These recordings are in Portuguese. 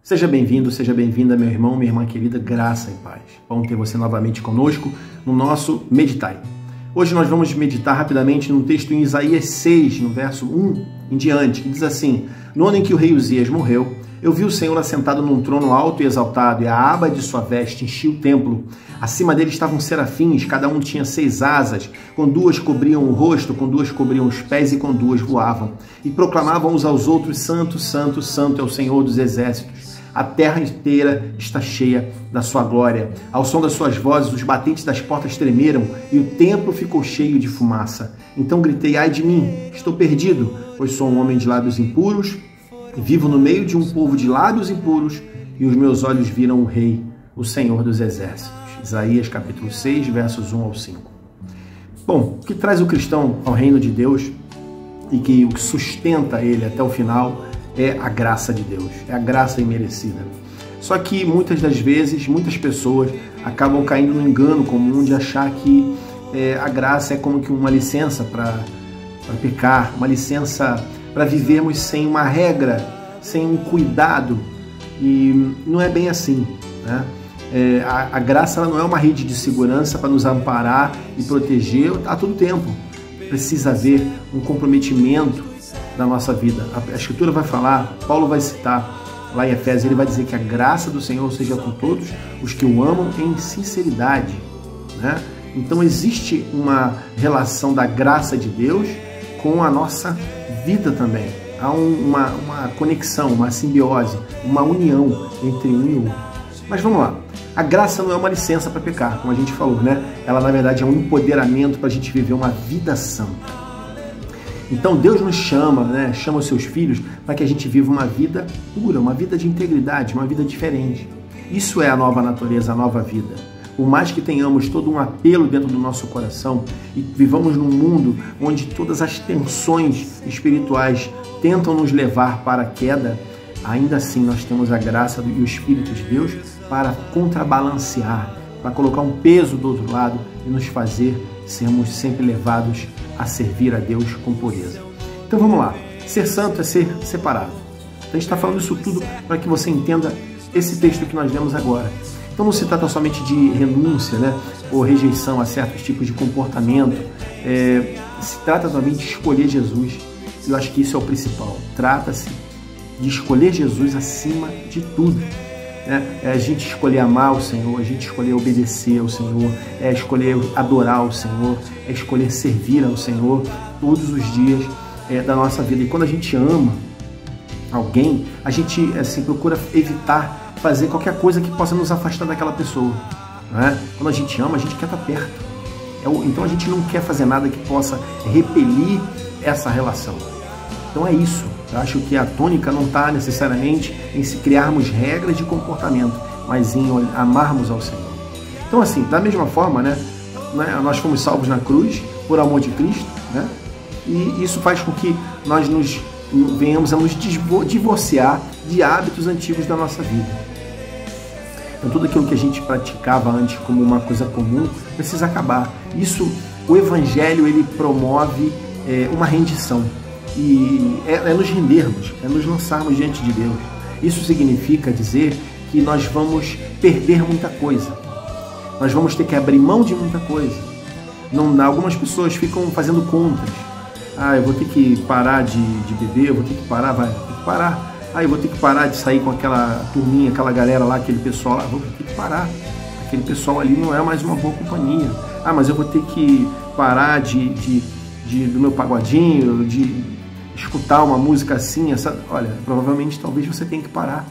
Seja bem-vindo, seja bem-vinda, meu irmão, minha irmã querida, graça e paz. Bom ter você novamente conosco no nosso Meditai. Hoje nós vamos meditar rapidamente num texto em Isaías 6, no verso 1 em diante, que diz assim: No ano em que o rei Uzias morreu, eu vi o Senhor assentado num trono alto e exaltado, e a aba de sua veste enchia o templo. Acima dele estavam serafins, cada um tinha 6 asas, com 2 cobriam o rosto, com 2 cobriam os pés e com 2 voavam. E proclamavam uns aos outros: Santo, Santo, Santo é o Senhor dos exércitos. A terra inteira está cheia da sua glória. Ao som das suas vozes, os batentes das portas tremeram e o templo ficou cheio de fumaça. Então gritei: ai de mim, estou perdido, pois sou um homem de lábios impuros, vivo no meio de um povo de lábios impuros, e os meus olhos viram o Rei, o Senhor dos exércitos. Isaías capítulo 6, versos 1 ao 5. Bom, o que traz o cristão ao reino de Deus e que o sustenta ele até o final é a graça de Deus, é a graça imerecida. Só que muitas das vezes, muitas pessoas acabam caindo no engano comum de achar que a graça é como que uma licença para pecar, uma licença para vivermos sem uma regra, sem um cuidado, e não é bem assim, né? A graça ela não é uma rede de segurança para nos amparar e proteger a todo tempo. Precisa haver um comprometimento da nossa vida. A Escritura vai falar, Paulo vai citar lá em Efésios, ele vai dizer que a graça do Senhor seja com todos os que o amam em sinceridade, né? Então existe uma relação da graça de Deus com a nossa vida também. Há uma conexão, uma simbiose, uma união entre um e outro. Mas vamos lá. A graça não é uma licença para pecar, como a gente falou, né? Ela, na verdade, é um empoderamento para a gente viver uma vida santa. Então Deus nos chama, né? Chama os seus filhos para que a gente viva uma vida pura, uma vida de integridade, uma vida diferente. Isso é a nova natureza, a nova vida. Por mais que tenhamos todo um apelo dentro do nosso coração e vivamos num mundo onde todas as tensões espirituais tentam nos levar para a queda, ainda assim nós temos a graça e o Espírito de Deus para contrabalancear, para colocar um peso do outro lado e nos fazer sermos sempre levados a servir a Deus com pureza. Então vamos lá. Ser santo é ser separado. Então, a gente está falando isso tudo para que você entenda esse texto que nós lemos agora. Então não se trata somente de renúncia, né, ou rejeição a certos tipos de comportamento. Se trata também de escolher Jesus. Eu acho que isso é o principal. Trata-se de escolher Jesus acima de tudo. É a gente escolher amar o Senhor, a gente escolher obedecer ao Senhor, é escolher adorar o Senhor, é escolher servir ao Senhor todos os dias da nossa vida. E quando a gente ama alguém, a gente assim, procura evitar fazer qualquer coisa que possa nos afastar daquela pessoa, né? Quando a gente ama, a gente quer estar perto. Então a gente não quer fazer nada que possa repelir essa relação. Então é isso. Eu acho que a tônica não está necessariamente em se criarmos regras de comportamento, mas em amarmos ao Senhor. Então assim, da mesma forma, né, nós fomos salvos na cruz por amor de Cristo, né? E isso faz com que nós venhamos a nos divorciar de hábitos antigos da nossa vida. Então tudo aquilo que a gente praticava antes como uma coisa comum precisa acabar. Isso, o Evangelho, ele promove uma rendição. E é nos rendermos, é nos lançarmos diante de Deus. Isso significa dizer que nós vamos perder muita coisa. Nós vamos ter que abrir mão de muita coisa. Algumas pessoas ficam fazendo contas. Eu vou ter que parar de beber, eu vou ter que parar, vou ter que parar. Eu vou ter que parar de sair com aquela turminha, aquela galera lá, aquele pessoal lá, vou ter que parar. Aquele pessoal ali não é mais uma boa companhia. Mas eu vou ter que parar do meu pagodinho, de escutar uma música assim, olha, provavelmente talvez você tenha que parar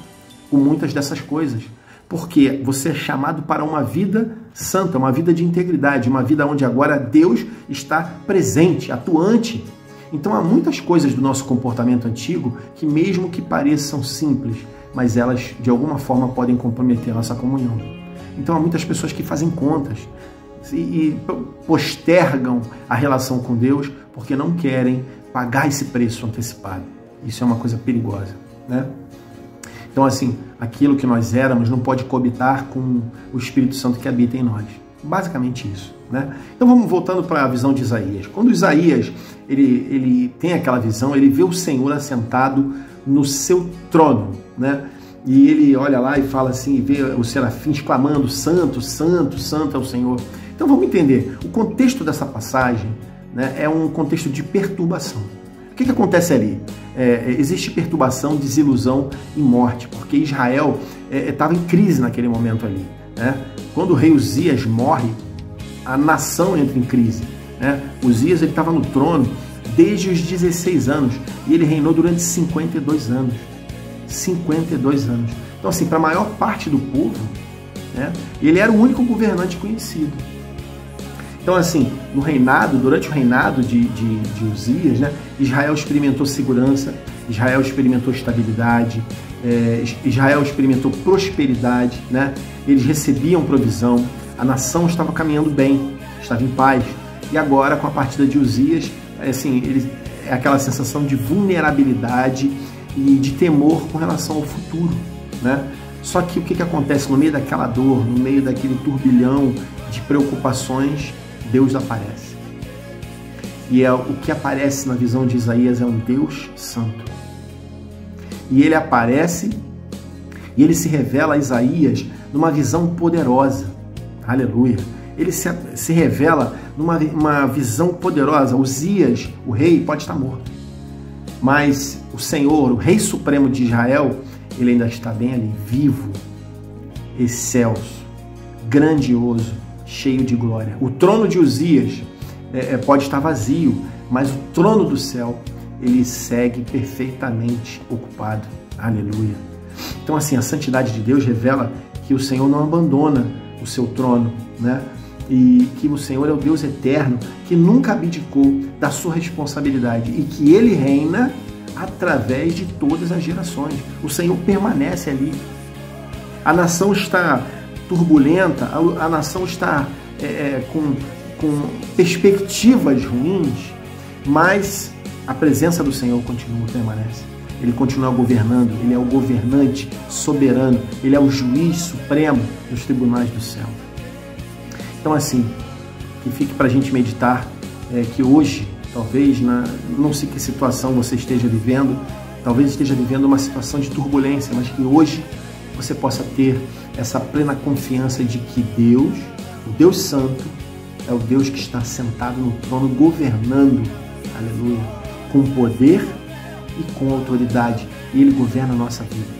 com muitas dessas coisas, porque você é chamado para uma vida santa, uma vida de integridade, uma vida onde agora Deus está presente, atuante. Então há muitas coisas do nosso comportamento antigo que mesmo que pareçam simples, mas elas de alguma forma podem comprometer a nossa comunhão. Então há muitas pessoas que fazem contas e postergam a relação com Deus porque não querem pagar esse preço antecipado. Isso é uma coisa perigosa, né? Então, assim, aquilo que nós éramos não pode coabitar com o Espírito Santo que habita em nós. Basicamente isso, né? Então vamos voltando para a visão de Isaías. Quando Isaías ele tem aquela visão, ele vê o Senhor assentado no seu trono, né? E ele olha lá e fala assim, e vê os serafins clamando, santo, santo, santo é o Senhor. Então vamos entender, o contexto dessa passagem, né, é um contexto de perturbação. O que acontece ali? Existe perturbação, desilusão e morte, porque Israel estava em crise naquele momento ali, né? Quando o rei Uzias morre, a nação entra em crise, né? Uzias estava no trono desde os 16 anos e ele reinou durante 52 anos. 52 anos. Então, assim, para a maior parte do povo, né, ele era o único governante conhecido. Então, assim, durante o reinado de Uzias, né, Israel experimentou segurança, Israel experimentou estabilidade, Israel experimentou prosperidade, né? Eles recebiam provisão, a nação estava caminhando bem, estava em paz. E agora, com a partida de Uzias, assim, é aquela sensação de vulnerabilidade e de temor com relação ao futuro, né? Só que o que acontece no meio daquela dor, no meio daquele turbilhão de preocupações, Deus aparece. E o que aparece na visão de Isaías é um Deus santo. E ele aparece e ele se revela a Isaías numa visão poderosa. Aleluia. Ele se revela numa visão poderosa. Uzias, o rei, pode estar morto. Mas o Senhor, o Rei Supremo de Israel, ele ainda está bem ali, vivo, excelso, grandioso, cheio de glória. O trono de Uzias pode estar vazio, mas o trono do céu, ele segue perfeitamente ocupado. Aleluia. Então, assim, a santidade de Deus revela que o Senhor não abandona o seu trono, né? E que o Senhor é o Deus eterno, que nunca abdicou da sua responsabilidade e que ele reina através de todas as gerações. O Senhor permanece ali. A nação está turbulenta, a nação está com perspectivas ruins, mas a presença do Senhor permanece. Ele continua governando, ele é o governante soberano, ele é o juiz supremo dos tribunais do céu. Então, assim, que fique para a gente meditar que hoje, talvez, não sei que situação você esteja vivendo, talvez esteja vivendo uma situação de turbulência, mas que hoje você possa ter essa plena confiança de que Deus, o Deus Santo, é o Deus que está sentado no trono governando, aleluia, com poder e com autoridade. E Ele governa a nossa vida.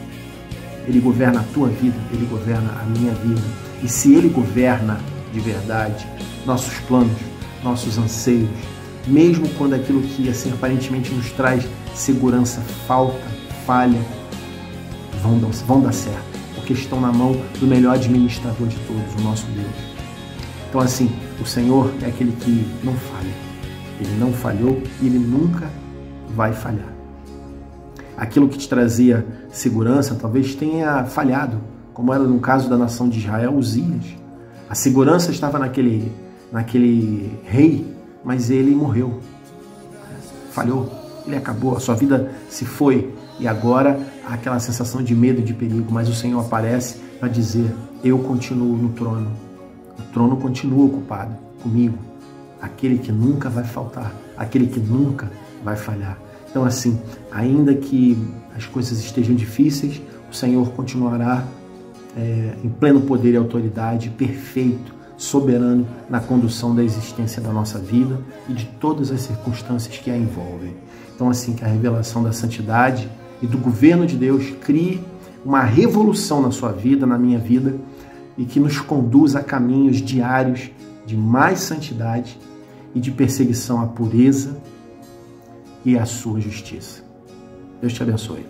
Ele governa a tua vida, Ele governa a minha vida. E se Ele governa de verdade nossos planos, nossos anseios, mesmo quando aquilo que assim, aparentemente nos traz segurança falha, vão dar certo, porque estão na mão do melhor administrador de todos, o nosso Deus. Então, assim, o Senhor é aquele que não falha. Ele não falhou e Ele nunca vai falhar. Aquilo que te trazia segurança talvez tenha falhado, como era no caso da nação de Israel, Uzias. A segurança estava naquele rei, mas ele morreu. Falhou, ele acabou, a sua vida se foi. E agora há aquela sensação de medo e de perigo, mas o Senhor aparece para dizer, eu continuo no trono. O trono continua ocupado comigo. Aquele que nunca vai faltar, aquele que nunca vai falhar. Então, assim, ainda que as coisas estejam difíceis, o Senhor continuará em pleno poder e autoridade, perfeito, soberano na condução da existência da nossa vida e de todas as circunstâncias que a envolvem. Então, assim, que a revelação da santidade e do governo de Deus crie uma revolução na sua vida, na minha vida, e que nos conduza a caminhos diários de mais santidade e de perseguição à pureza e à sua justiça. Deus te abençoe.